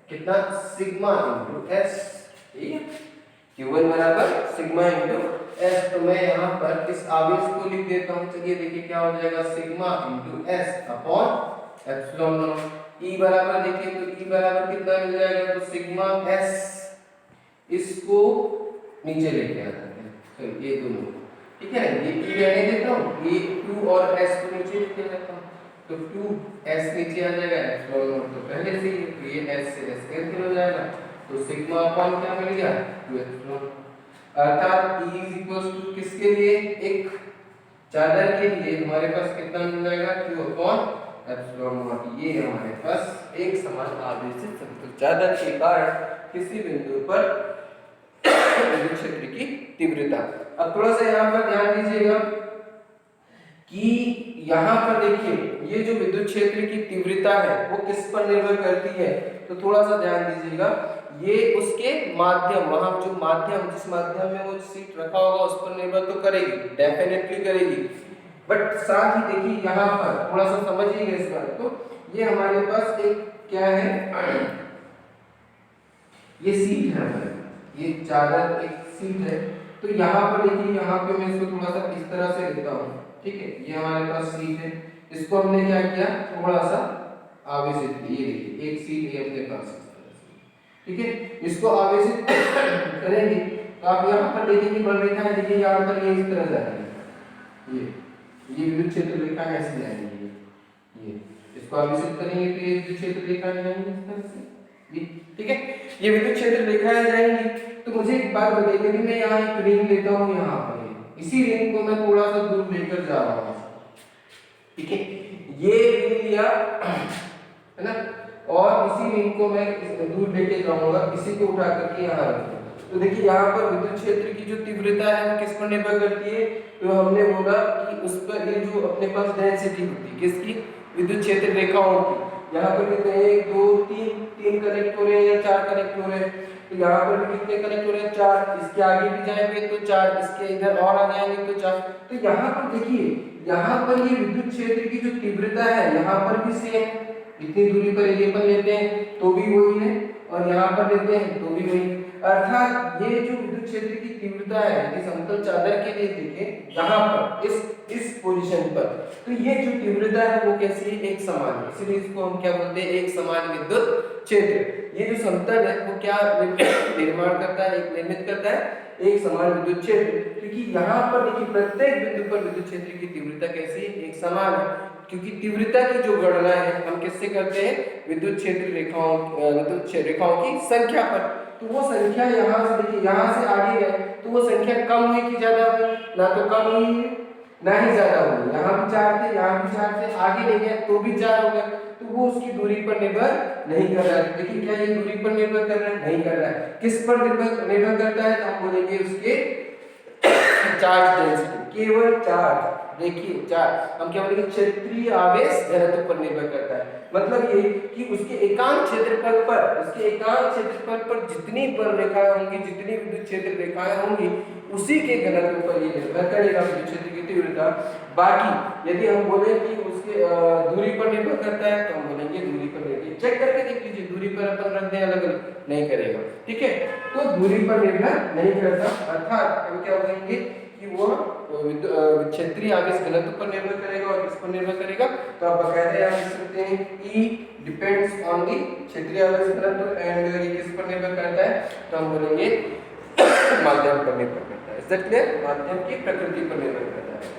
कितना, सिग्मा इंटू S, ठीक है। Q1 बराबर सिग्मा इंटू S, तो मैं यहाँ पर इस आवेश को लिख देता हूँ, चलिए देखिए क्या हो जाएगा, sigma into S upon epsilon not. E बराबर देखिए, तो E बराबर कितना मिल जाएगा, तो सिग्मा S, इसको नीचे लेके आ जाते हैं, तो ये दोनों, ठीक है, ये E रहने देता हूँ, ये 2 और S को नीचे लेके जाता हूँ, तो 2S नीचे आ जाएगा, एप्सिलॉन नॉट तो पहले से ही, तो ये S से S कैंसिल हो जाएगा, तो सिग्मा अपॉन क्या मिल गया, 2 एप्सिलॉन, अर्थात E इज इक्वल टू किसके लिए, एक चादर के लिए हमारे पास कितना मिल जाएगा, Q अपॉन एप्सिलॉन नॉट। ये हमारे पास एक समान आवेशित समतल चादर के कारण किसी बिंदु पर विद्युत क्षेत्र की तीव्रता। अब थोड़ा सा यहाँ पर ध्यान दीजिएगा, कि यहाँ पर देखिए ये जो विद्युत क्षेत्र की तीव्रता है वो किस पर निर्भर करती है, तो थोड़ा सा ध्यान दीजिएगा। ये उसके माध्यम, वहां जो माध्यम, जिस माध्यम में वो सीट रखा होगा उस पर निर्भर तो करेगी, डेफिनेटली करेगी। बट साथ ही देखिए यहाँ पर थोड़ा सा समझिएगा इस बात को। ये हमारे पास एक क्या है, ये सीट है हमारे पास, ये चादर एक सीट है। तो यहाँ पर देखिए, यहाँ पे मैं इसको थोड़ा सा इस तरह से लेता हूँ, ठीक है। ये हमारे पास सीट है, इसको हमने क्या किया, थोड़ा सा आवेशित किया। ये देखिए एक सीट है अपने पास, ठीक है। इसको आवेशित करेंगे तो आप यहाँ पर देखेंगे बल रेखा है, देखिए यहाँ पर ये इस तरह जा रही है, ये विद्युत क्षेत्र रेखा ऐसे जाएंगी, ये इसको आवेशित करेंगे तो ये विद्युत क्षेत्र रेखा जाएंगी इस तरह से, ठीक है। ये विद्युत क्षेत्र रेखाएं जाएंगी। तो मुझे एक बात बताइए, यदि मैं यहाँ एक रिंग लेता हूँ, यहाँ पर इसी रिंग को मैं थोड़ा सा दूर लेकर जा रहा हूँ, ठीक है। ये रिंग लिया है ना, और इसी रिंग को मैं दूर लेके जाऊंगा, इसी को उठा करके यहाँ रखूंगा। तो देखिए यहाँ पर विद्युत क्षेत्र की जो तीव्रता है वो किस पर निर्भर करती है, तो हमने बोला कि उस पर ये जो अपने पास डेंसिटी होती है किसकी, विद्युत क्षेत्र रेखाओं की। यहाँ पर कितने, 1 2 3 कनेक्ट हो रहे हैं या 4 कनेक्ट हो रहे हैं, तो यहाँ पर भी कितने कनेक्ट हो रहे हैं, 4। इसके आगे भी जाएंगे तो 4, इसके इधर और आ जाएंगे तो 4। तो यहाँ पर देखिए, यहाँ पर ये विद्युत क्षेत्र की जो तीव्रता है यहाँ पर भी सेम, इतनी दूरी पर ये पर लेते हैं तो भी वही है, और यहाँ पर लेते हैं तो भी वही। अर्थात ये जो विद्युत क्षेत्र की तीव्रता है यदि समतल चादर के लिए देखें, यहाँ पर इस पोजीशन पर, तो ये जो तीव्रता है वो कैसी है, एक समान है। इसलिए इसको हम क्या बोलते हैं, एक समान विद्युत क्षेत्र। ये जो समतल है वो क्या निर्माण करता है, एक निर्मित करता है एक समान विद्युत क्षेत्र, क्योंकि यहाँ पर देखिए प्रत्येक बिंदु पर विद्युत क्षेत्र की तीव्रता कैसी है, एक समान है। क्योंकि तीव्रता की जो गणना है हम किससे करते हैं, विद्युत क्षेत्र रेखाओं, विद्युत रेखाओं की संख्या पर। तो वो संख्या यहाँ से देखिए, यहाँ से आगे गए तो वो संख्या कम हुई कि ज्यादा हुई, ना तो कम हुई है ना ही ज्यादा हुई। यहाँ भी 4 थे, यहाँ भी 4 थे, आगे ले गए तो भी 4 हो गए, तो वो उसकी दूरी पर निर्भर नहीं कर रहा है। देखिए क्या ये दूरी पर निर्भर कर रहा है, नहीं कर रहा है। किस पर निर्भर करता है, तो हम बोलेंगे उसके चार्ज डेंसिटी, केवल चार्ज। देखिए चार्ज हम क्या बोलेंगे, क्षेत्रीय आवेश घनत्व पर निर्भर करता है। मतलब ये कि उसके एकांक क्षेत्रफल पर, उसके एकांक क्षेत्रफल पर जितनी बल रेखाएं होंगी, जितनी विद्युत क्षेत्र रेखाएं होंगी, उसी के घनत्व पर ये निर्भर करेगा विद्युत क्षेत्र की तीव्रता। बाकी यदि हम बोले कि उसके दूरी पर निर्भर करता है, तो हम बोलेंगे दूरी पर निर्भर। चेक करके देख लीजिए, दूरी पर अपन रख दें अलग अलग, नहीं करेगा, ठीक है। तो दूरी पर निर्भर नहीं करता, अर्थात हम क्या बोलेंगे कि वो क्षेत्रीय आवेश घनत्व पर निर्भर करेगा। और किस पर निर्भर करेगा, तो आप बकायदे आप लिख सकते हैं E डिपेंड्स ऑन दी क्षेत्रीय आवेश घनत्व, एंड ये किस पर निर्भर करता है, तो हम बोलेंगे माध्यम पर निर्भर करता है। इज दैट क्लियर, माध्यम की प्रकृति पर निर्भर करता है।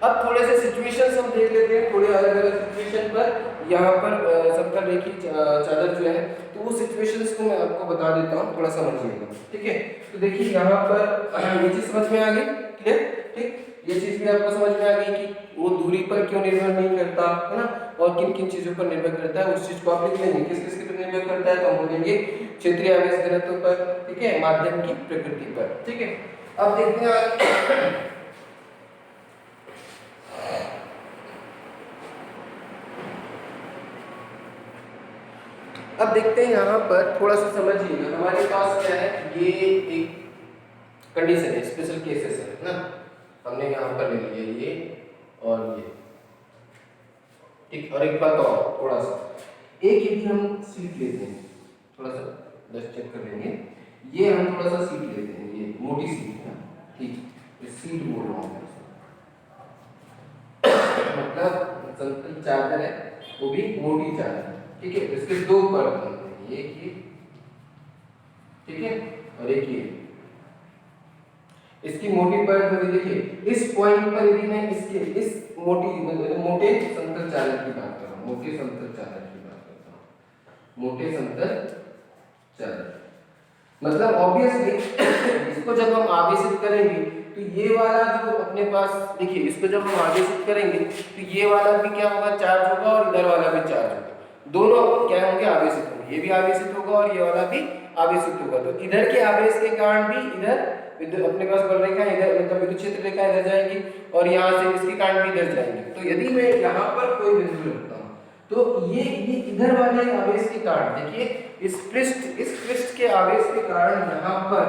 अब थोड़े से सिचुएशंस हम देख लेते हैं, थोड़े अलग अलग सिचुएशन पर। यहाँ पर समतल रेखी चादर जो है, तो वो सिचुएशंस को मैं आपको बता देता हूँ, थोड़ा समझिएगा, ठीक है। तो देखिए यहाँ पर ये चीज समझ में आ गई, क्लियर, ठीक। ये चीज भी आपको समझ में आ गई कि वो दूरी पर क्यों निर्भर नहीं करता है ना, और किन किन चीजों पर निर्भर करता है, उस चीज को आप लिख लेंगे। किस किस पर निर्भर करता है, तो हम बोलेंगे क्षेत्रीय आवेश घनत्व पर, ठीक है, माध्यम की प्रकृति पर, ठीक है। अब देखते हैं अब देखते हैं यहाँ पर थोड़ा सा समझिएगा। हमारे पास क्या है, ये एक कंडीशन है, स्पेशल केसेस है ना, हमने यहाँ पर ले लिया ये और ये, ठीक। और एक बात और थोड़ा सा, एक यदि हम सीट लेते हैं, थोड़ा सा जस्ट चेक कर लेंगे, ये हम थोड़ा सा सीट लेते हैं, ये मोटी सीट है, ठीक। सीट बोल रहा हूँ मतलब समतल चादर है, वो भी मोटी चादर, ठीक है। इसके 2 परत बनते हैं, एक ये, ठीक है, और एक ये। इसकी मोटी परत में देखिए, इस पॉइंट पर यदि मैं इसके इस मोटे समतल चादर की बात कर रहा हूँ, मोटे समतल चादर की बात करता हूँ, मोटे समतल चादर, मतलब ऑब्वियसली इसको जब हम आवेशित करेंगे तो ये वाला जो अपने पास देखिए, इसको जब हम आवेशित करेंगे तो ये वाला भी क्या होगा, चार्ज होगा, और इधर वाला भी चार्ज होगा, दोनों क्या होंगे, आवेशित होंगे। ये भी आवेशित होगा और ये वाला भी आवेशित होगा। तो इधर के आवेश के कारण भी इधर विद्युत अपने पास बल रेखा इधर मतलब विद्युत क्षेत्र रेखा इधर जाएंगी और यहाँ से इसके कारण भी इधर जाएंगे। तो यदि मैं यहाँ पर कोई बिंदु रखता हूँ तो ये इधर वाले आवेश के कारण देखिए इस पृष्ठ के आवेश के कारण यहाँ पर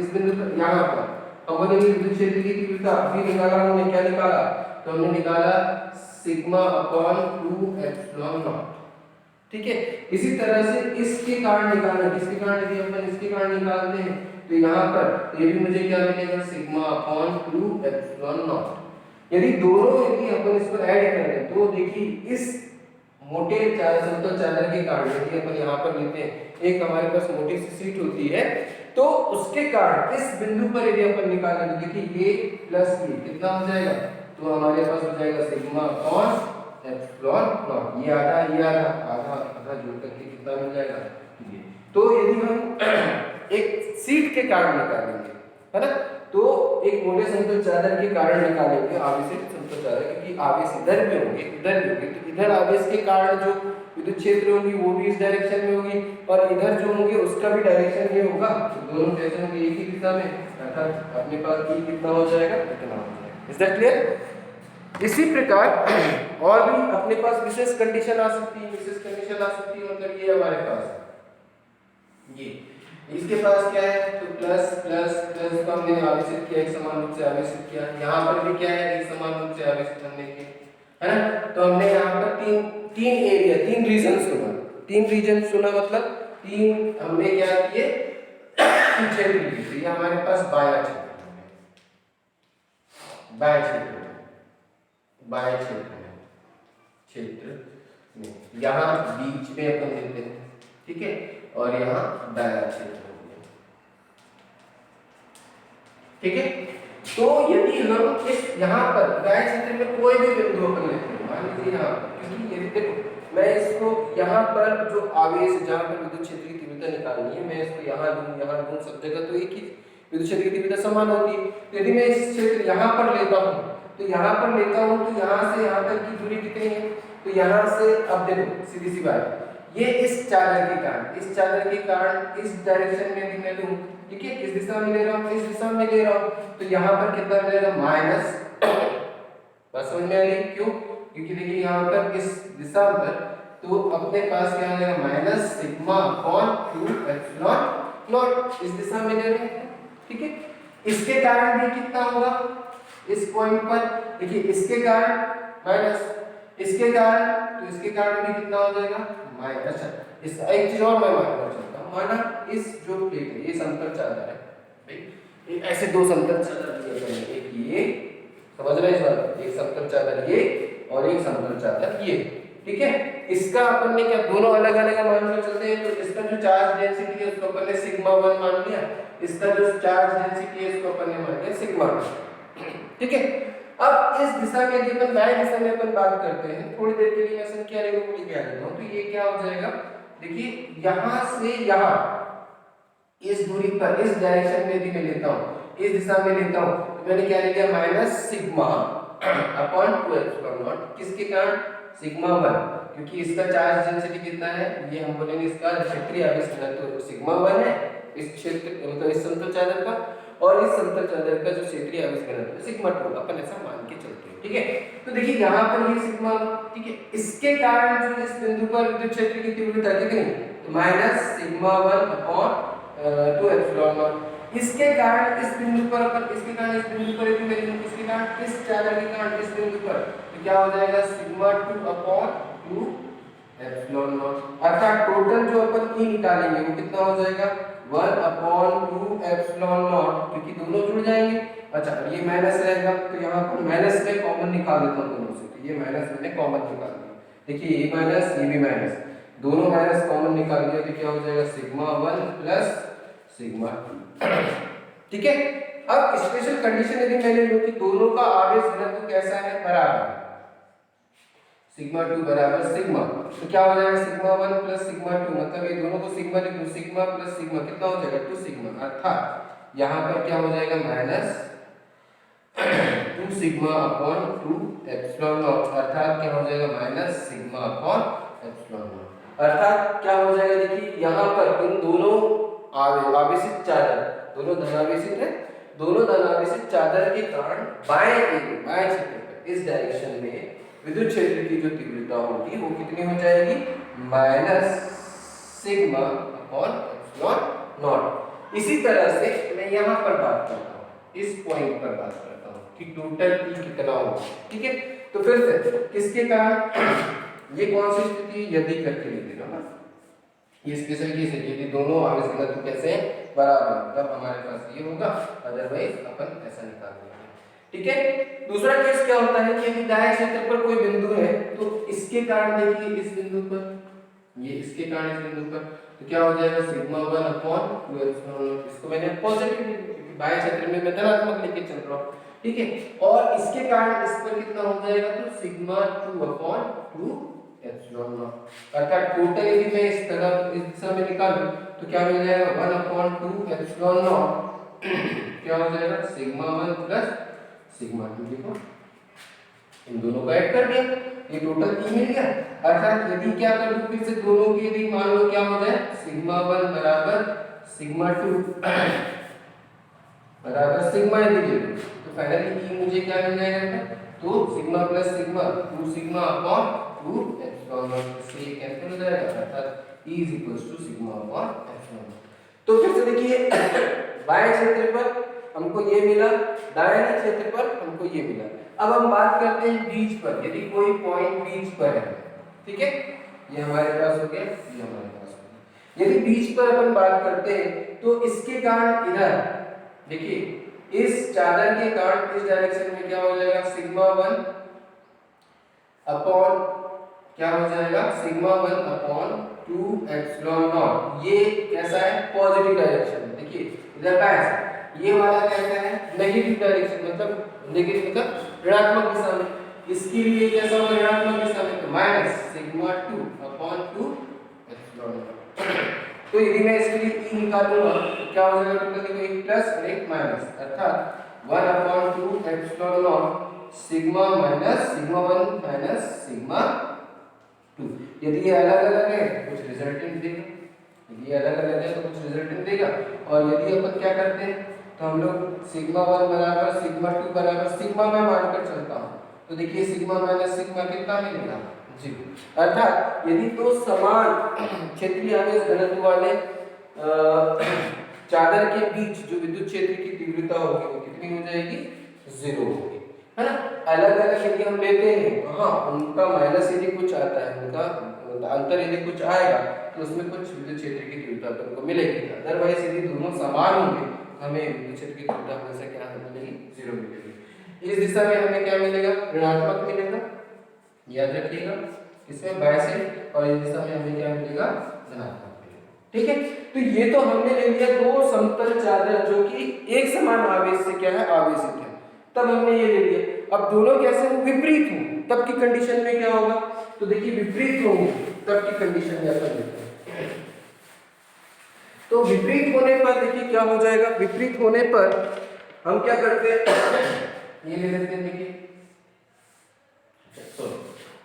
इस बिंदु पर यहाँ पर अब बोलेंगे विद्युत क्षेत्र की तीव्रता अभी निकाला हमने, क्या निकाला? तो हमने निकाला सिग्मा अपॉन 2 एप्सिलॉन नॉट। ठीक है, इसी तरह से इसके कारण निकालना, किसके कारण? यदि अपन इसके कारण निकालते हैं तो यहाँ पर ये भी मुझे क्या मिलेगा? Sigma upon 2 epsilon not. यदि अपन इसको ऐड करें तो देखिए इस मोटे समतल चादर के कारण यदि अपन यहाँ पर लेते हैं, एक हमारे पास मोटी सी शीट होती है तो उसके कारण इस बिंदु पर यदि अपन निकालें तो देखिए ये प्लस ये कितना हो जाएगा? तो हमारे पास हो जाएगा सिग्मा अपॉन एप्सिलॉन नॉट। ये आधा आधा जोड़ करके कितना मिल जाएगा? ये। तो यदि हम एक शीट के कारण निकालेंगे, है ना, तो एक मोटे समतल चादर के कारण निकालेंगे आवेशित समतल चादर, क्योंकि आवेश इधर भी होंगे इधर भी होंगे, तो इधर आवेश के कारण जो विद्युत क्षेत्र होगी वो भी इस डायरेक्शन में होगी और इधर जो होंगे उसका भी डायरेक्शन ये होगा, तो दोनों डायरेक्शन होंगे एक ही दिशा में, अर्थात अपने पास ई कितना हो जाएगा? इतना हो जाएगा। Is that clear? इसी प्रकार और भी अपने पास विशेष कंडीशन आ सकती है, मतलब ये हमारे पास ये इसके पास क्या है? तो प्लस प्लस प्लस को हमने आवेशित किया, एक समान रूप से आवेशित किया, यहाँ पर भी क्या है? एक समान रूप से आवेशित हमने किया, है ना। तो हमने यहाँ पर तीन रीजन चुना, मतलब तीन हमने क्या किए? क्षेत्र लिए। ये हमारे पास बाया क्षेत्र में यहाँ बीच में अपन लेते हैं, ठीक है, और यहाँ दाया क्षेत्र हो गया, ठीक है। तो यदि हम इस यहाँ पर दाया क्षेत्र में कोई भी बिंदु अपन लेते हैं, मान लीजिए यहाँ पर, क्योंकि यदि देखो मैं इसको यहाँ पर जो आवेश जहाँ पर विद्युत क्षेत्र की तीव्रता निकालनी है, मैं इसको यहाँ लूँ सब जगह, तो एक ही विद्युत क्षेत्र की तीव्रता समान होती है। तो यदि मैं इस क्षेत्र यहाँ पर लेता हूँ तो यहाँ से यहाँ तक की दूरी कितनी है? तो यहाँ से अब देखो सीधी सी बात, ये इस चादर के कारण इस डायरेक्शन में भी मैं लूँ, ठीक है, किस दिशा में ले रहा हूँ? इस दिशा में ले रहा हूँ, तो यहाँ पर कितना मिलेगा? माइनस। बस समझ में आ रही? क्यों? क्योंकि देखिए यहाँ पर इस दिशा पर तो अपने पास क्या आ जाएगा? Minus sigma upon 2 epsilon not, इस दिशा में ले रहे हैं, ठीक है। इसके कारण भी कितना होगा? इस पॉइंट पर देखिए इसके कारण माइनस, इसके कारण, तो इसके कारण भी कितना हो जाएगा? माइनस। अच्छा, इस एक चीज और मैं मानना चाहता हूँ, माना इस जो प्लेट है ये समतल चादर है भाई, ऐसे दो समतल चादर लिए हैं, एक ये, समझ रहे हैं इस बात, एक समतल चादर ये और एक समतल चादर ये, ठीक है। इसका अपन ने क्या दोनों अलग अलग मान के चलते हैं, तो इसका जो चार्ज डेंसिटी है उसको अपन ने सिग्मा 1 मान लिया, इसका जो चार्ज डेंसिटी है उसको अपन ने मान लिया सिग्मा 2, ठीक है। अब इस दिशा में यदि अपन दाएं दिशा में अपन बात करते हैं, थोड़ी देर के लिए मैं संख्या रेखा को लेके आ जाता हूं, तो ये क्या हो जाएगा? देखिए यहां से यहां इस दूरी पर इस डायरेक्शन में यदि मैं लेता हूं, इस दिशा में लेता हूं, तो मैंने क्या ले लिया? Minus sigma upon 2 epsilon not, किसके कारण? सिग्मा 1, क्योंकि इसका चार्ज डेंसिटी कितना है? ये हम बोलेंगे इसका क्षेत्रीय आवेश घनत्व सिग्मा 1 है, इस क्षेत्र मतलब इस समतल चादर का, और इस समतल चादर का जो क्षेत्रीय आवेश घनत्व सिग्मा 2, अपन ऐसा मान के चलते हैं, ठीक है। तो देखिए यहाँ पर ये सिग्मा, ठीक है, इसके कारण जो इस बिंदु पर विद्युत क्षेत्र की तीव्रता कितनी? तो minus sigma 1 upon 2 epsilon not. इसके कारण इस बिंदु पर अपन, इसके कारण इस बिंदु पर यदि मैं लूं, इसके कारण इस चादर के कारण इस बिंदु पर, तो क्या हो जाएगा? सिग्मा 2 अपॉन 2 एप्सिलॉन नॉट, अर्थात टोटल जो अपन ई निकालेंगे वो कितना हो जाएगा? 1 अपॉन 2 एप्सिलॉन नॉट, क्योंकि दोनों जुड़ जाएंगे। अच्छा, ये माइनस रहेगा तो यहाँ पर माइनस में कॉमन निकाल देता हूँ दोनों से, तो ये माइनस मैंने कॉमन निकाल दिया, देखिए ये माइनस ये भी माइनस, दोनों माइनस कॉमन निकाल दिया तो क्या हो जाएगा? सिग्मा 1 प्लस सिग्मा 2, ठीक है। अब स्पेशल कंडीशन यदि मैंने लूं कि दोनों का आवेश घनत्व कैसा है? बराबर, सिग्मा 2 बराबर सिग्मा, तो क्या हो जाएगा? सिग्मा 1 प्लस सिग्मा 2, मतलब ये दोनों को सिग्मा लिख दूं, सिग्मा प्लस सिग्मा कितना हो जाएगा? 2 सिग्मा, अर्थात यहाँ पर क्या हो जाएगा? Minus 2 sigma upon 2 epsilon not, अर्थात क्या हो जाएगा? Minus sigma upon epsilon not, अर्थात क्या हो जाएगा? देखिए यहाँ पर इन दोनों आवेशित चादर, दोनों धनावेशित है, दोनों दानावे से चादर के कारण बाएं क्षेत्र पर इस डायरेक्शन में विद्युत क्षेत्र की जो तीव्रता होगी वो कितनी हो जाएगी, minus sigma upon epsilon not. इसी तरह से मैं यहाँ पर बात करता हूँ, इस पॉइंट पर बात करता हूँ कि टोटल ई कितना होगा। ठीक है, तो फिर से किसके कारण, ये कौन सी स्थिति, यदि करके लिख देना ना, ये स्पेशल केस है, यदि दोनों आवेश घनत्व कैसे हैं, बराबर, तब हमारे पास ये होगा, अदरवाइज अपन ऐसा निकाल देंगे। ठीक है, दूसरा केस क्या होता है कि यदि दाह्य क्षेत्र पर कोई बिंदु है तो इसके कारण देखिए इस बिंदु पर, ये इसके कारण इस बिंदु पर, तो क्या हो जाएगा सिग्मा 1 अपॉन 2 एप्सिलॉन नॉट। इसको मैंने पॉजिटिव क्योंकि बाह्य क्षेत्र में मैं धनात्मक लेके चल रहा हूं। ठीक है, और इसके कारण इस पर कितना हो जाएगा, तो सिग्मा 2 अपॉन 2 एप्सिलॉन नॉट। अर्थात टोटल यदि मैं इस तरफ इस दिशा में निकालूं तो क्या मिल जाएगा 1 अपॉन 2 एप्सिलॉन नॉट क्या हो जाएगा सिग्मा 1 प्लस सिग्मा 2। देखो इन दोनों को ऐड कर दिया, ये टोटल ई मिल गया। अर्थात यदि क्या कर दूं फिर से दोनों की यदि मान लो क्या हो जाए, सिग्मा 1 बराबर सिग्मा 2 बराबर सिग्मा यदि ले लूं तो फाइनली ई मुझे क्या मिल जाएगा, तो sigma plus sigma 2 sigma upon 2 epsilon naught से ये कैंसिल हो जाएगा, अर्थात E is equals to sigma upon epsilon naught. तो फिर से देखिए बाएं क्षेत्र पर हमको ये मिला, दाहिने क्षेत्र पर हमको ये मिला। अब हम बात करते हैं बीच पर, यदि कोई पॉइंट बीच पर है, ठीक है, ये हमारे पास हो गया, ये हमारे पास हो गया। यदि बीच पर अपन बात करते हैं तो इसके कारण इधर देखिए इस चादर के कारण इस डायरेक्शन में क्या हो जाएगा, सिग्मा 1 अपॉन क्या हो जाएगा, सिग्मा 1 अपॉन 2 एप्सिलॉन नॉट। ये कैसा है, पॉजिटिव डायरेक्शन में। देखिए इधर का है, ये वाला कैसा है, नेगेटिव डायरेक्शन, मतलब नेगेटिव मतलब ऋणात्मक दिशा में। इसके लिए कैसा होगा, ऋणात्मक दिशा में, तो minus sigma 2 upon 2 epsilon naught. तो यदि मैं इसके लिए ई निकालूंगा तो क्या हो जाएगा, टोटल देखो एक प्लस और एक माइनस, अर्थात 1 upon 2 epsilon not sigma minus sigma 1 minus sigma 2। यदि ये अलग अलग है कुछ रिजल्टेंट देगा, यदि ये अलग अलग है तो कुछ रिजल्टेंट देगा। और यदि अपन क्या करते हैं तो हम लोग सिग्मा 1 बराबर सिग्मा 2 बराबर सिग्मा में मानकर चलता हूं, तो देखिए सिग्मा माइनस सिग्मा कितना मिलेगा, 0। अर्थात यदि दो समान क्षेत्रीय आवेश घनत्व वाले चादर के बीच जो विद्युत क्षेत्र की तीव्रता होगी वो कितनी हो जाएगी, 0 होगी, है ना। अलग अलग यदि हम लेते हैं तो हाँ उनका माइनस यदि कुछ आता है, उनका अंतर यदि कुछ आएगा तो उसमें कुछ विद्युत क्षेत्र की तीव्रता अपन को मिलेगी। अदरवाइज यदि दोनों समान होंगे हमें विद्युत क्षेत्र की तीव्रता हमेशा क्या मिलेगी, 0 मिलेगी। इस दिशा में हमें क्या मिलेगा, ऋणात्मक मिलेगा, याद रखिएगा इसमें बाएं से, और इस दिशा में हमें क्या मिलेगा, धनात्मक मिलेगा। ठीक है, तो ये तो हमने ले लिया दो समतल चादर जो कि एक समान आवेश से क्या है, आवेशित है, तब हमने ये ले लिया। अब दोनों कैसे हो, विपरीत हो, तब की कंडीशन में क्या होगा, तो देखिए विपरीत होंगे तब की कंडीशन में अपन देखते हैं। तो विपरीत होने पर देखिए क्या हो जाएगा, विपरीत होने पर हम क्या करते हैं, ये ले लेते हैं, देखिए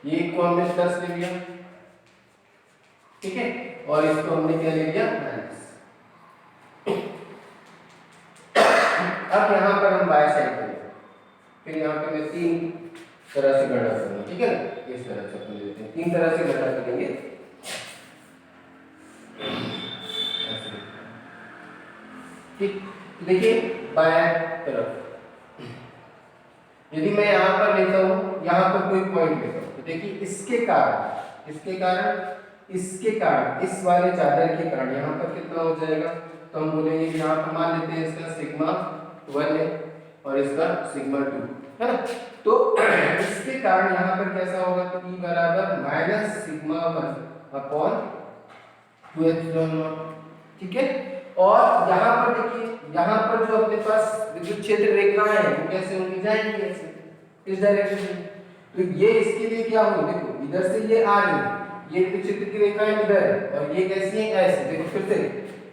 ये को हमने प्लस ले लिया, ठीक है, और इसको हमने क्या ले लिया, माइनस। अब यहां पर हम बाय साइड करेंगे, फिर यहाँ पे मैं 3 तरह से गणना करूंगा, ठीक है ना, इस तरह से अपन लेते हैं, 3 तरह से गणना करेंगे। ठीक, देखिए बाएं तरफ यदि मैं यहाँ पर लेता हूँ, यहाँ पर कोई पॉइंट लेता हूँ, तो देखिए इसके कारण इस वाले चादर के कारण यहाँ पर कितना हो जाएगा, तो हम बोलेंगे यहाँ पर मान लेते हैं इसका सिग्मा 1 है और इसका सिग्मा 2 है ना। तो इसके कारण यहाँ पर कैसा होगा, तो E बराबर minus sigma 1 upon 2 epsilon not, ठीक है। और यहाँ पर देखिए, यहाँ पर जो अपने पास विद्युत क्षेत्र रेखाएं हैं वो कैसे होंगी, जाएंगी ऐसे इस डायरेक्शन में। तो ये इसके लिए क्या होगी, देखो इधर से ये आ रही है, ये विद्युत क्षेत्र की रेखाएं इधर है और ये कैसी है, ऐसे। देखो फिर से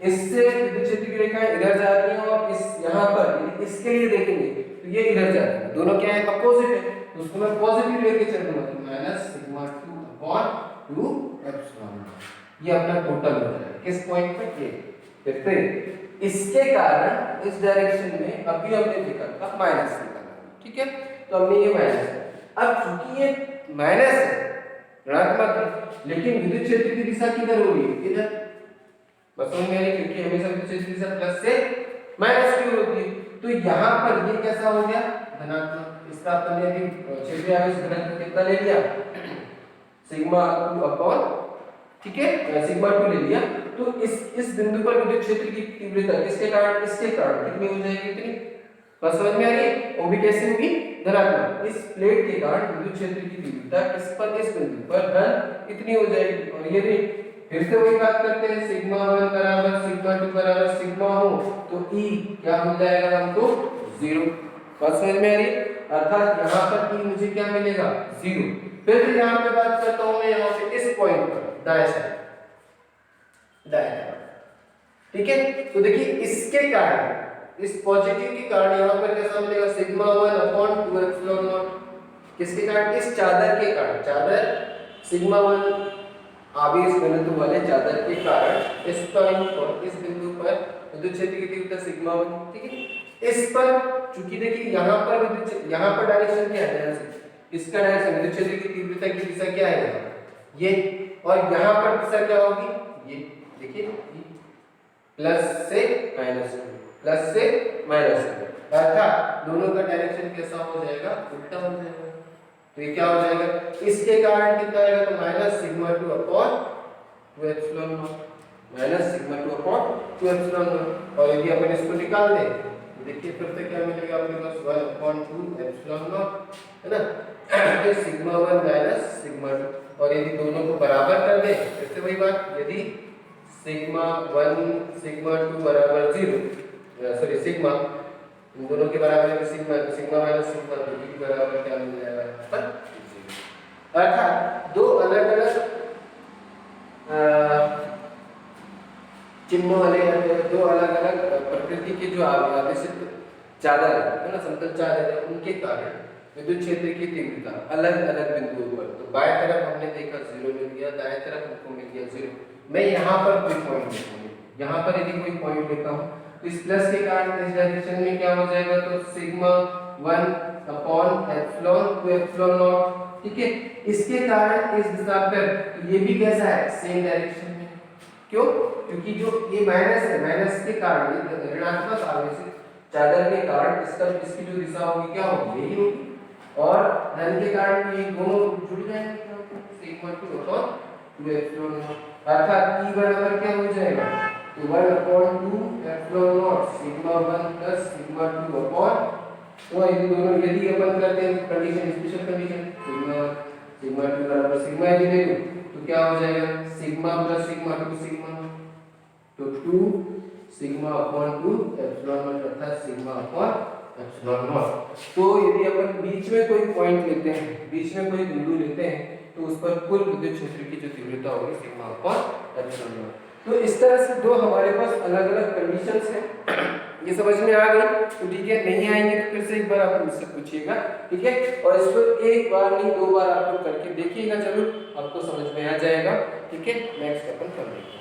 इससे विद्युत क्षेत्र की रेखाएं इधर जा रही हैं और इस यहाँ पर इसके लिए देखेंगे तो ये इधर जा रही है, दोनों क्या है, अपोजिट है, तो उसको मैं पॉजिटिव लेके चलूंगा, तो minus sigma 2 upon 2 epsilon not. ये अपना टोटल हो जाएगा किस पॉइंट पर, ये फिर इसके कारण इस डायरेक्शन में अभी हमने देखा था माइनस निकाला, ठीक है। तो हमने ये माइनस, अब चूंकि ये माइनस है, ऋणात्मक है, लेकिन विद्युत क्षेत्र की दिशा किधर होगी, इधर। बस समझ में आ रही, क्योंकि हमेशा विद्युत क्षेत्र की दिशा प्लस से माइनस की होती है। तो यहाँ पर ये कैसा हो गया, धनात्मक। इसका हमने अभी क्षेत्रीय आवेश घनत्व कितना ले लिया, सिग्मा 2 अपॉन, ठीक है, सिग्मा 2 ले लिया। तो इस बिंदु पर विद्युत क्षेत्र की तीव्रता किसके कारण, इसके कारण कितनी हो जाएगी, इतनी। बस समझ में आ रही है, वो भी कैसे होगी, धनात्मक। इस प्लेट के कारण विद्युत क्षेत्र की तीव्रता किस पर, इस बिंदु पर धन इतनी हो जाएगी। और ये फिर से वही बात करते हैं, सिग्मा 1 बराबर सिग्मा 2 बराबर सिग्मा हो तो E क्या मिल जाएगा हमको, 0। बस समझ में आ रही है, अर्थात यहाँ पर E मुझे क्या मिलेगा, 0। फिर यहाँ पे बात करता हूँ मैं, यहाँ पे इस पॉइंट पर दाएं साइड, ठीक है। तो देखिए इसके कारण, इस पॉजिटिव के कारण यहाँ पर कैसा मिलेगा, सिग्मा 1 अपॉन 2 एप्सिलॉन नॉट। किसके कारण, इस चादर के कारण, चादर सिग्मा 1 आवेश घनत्व वाले चादर के कारण इस पॉइंट पर, इस बिंदु पर विद्युत क्षेत्र की तीव्रता सिग्मा 1, ठीक है। इस पर चूंकि देखिए यहाँ पर विद्युत, यहाँ पर डायरेक्शन क्या है, इसका डायरेक्शन, विद्युत क्षेत्र की तीव्रता की दिशा क्या है, ये, और यहाँ पर दिशा क्या होगी, ये देखिए, प्लस से माइनस, प्लस से माइनस, अर्थात दोनों का डायरेक्शन कैसा हो जाएगा, उल्टा हो जाएगा। तो ये क्या हो जाएगा, इसके कारण कितना आएगा, तो minus sigma 2 upon 2 epsilon not, minus sigma 2 upon 2 epsilon naught. और यदि अपन इसको निकाल दें तो देखिए फिर से क्या मिलेगा अपने पास, 1 अपॉन 2 एप्सिलॉन नॉट, है ना। तो सिग्मा 1 माइनस सिग्मा 2, और यदि दोनों को बराबर कर दें, फिर से वही बात, यदि सिग्मा 1 सिग्मा 2 बराबर 0, सॉरी सिग्मा, इन दोनों के बराबर है, सिग्मा माइनस सिग्मा 2 के बराबर क्या मिल जाएगा, पर। अर्थात दो अलग अलग चिन्हों वाले, दो अलग अलग प्रकृति के जो आवेशित चादर है ना, समतल चादर है, उनके कारण विद्युत क्षेत्र की तीव्रता अलग अलग बिंदुओं पर, तो बाएं तरफ हमने देखा 0 मिल गया, दाएं तरफ हमको मिल गया 0। मैं यहाँ पर कोई पॉइंट देखूंगी, यहाँ पर यदि कोई पॉइंट लेता हूँ तो इस प्लस के कारण इस डायरेक्शन में क्या हो जाएगा, तो sigma 1 upon epsilon 2 epsilon not, ठीक है। इसके कारण इस दिशा पर, तो ये भी कैसा है, सेम डायरेक्शन में। क्यों, क्योंकि जो ये माइनस है, माइनस के कारण, ऋणात्मक आवेशित चादर के कारण इसकी जो दिशा होगी क्या होगी, यही होगी। और धन के कारण ये दोनों जुड़ जाएंगे, सिग्मा 2 अपॉन 2 एप्सिलॉन नॉट, अर्थात E बराबर क्या हो जाएगा, तो 1 upon 2 epsilon not sigma 1 plus sigma 2 upon, तो ये दोनों यदि अपन करते हैं कंडीशन, स्पेशल कंडीशन, सिग्मा 2 बराबर सिग्मा यदि ले लो तो क्या हो जाएगा, सिग्मा प्लस सिग्मा 2 सिग्मा, तो 2 सिग्मा अपॉन 2 एप्सिलॉन नॉट, अर्थात सिग्मा अपॉन एप्सिलॉन नॉट। तो यदि अपन बीच में कोई पॉइंट लेते हैं, बीच में कोई बिंदु लेते हैं, तो उस पर कुल विद्युत क्षेत्र की जो तीव्रता होगी सिग्मा अपॉन एप्सिलॉन नॉट। तो इस तरह से दो हमारे पास अलग अलग कंडीशंस हैं। ये समझ में आ गई तो ठीक है, नहीं आएंगे तो फिर से एक बार आप मुझसे पूछिएगा, ठीक है। और इसको एक बार नहीं 2 बार आप लोग करके देखिएगा, जरूर आपको समझ में आ जाएगा, ठीक है। नेक्स्ट अपन कर लेंगे।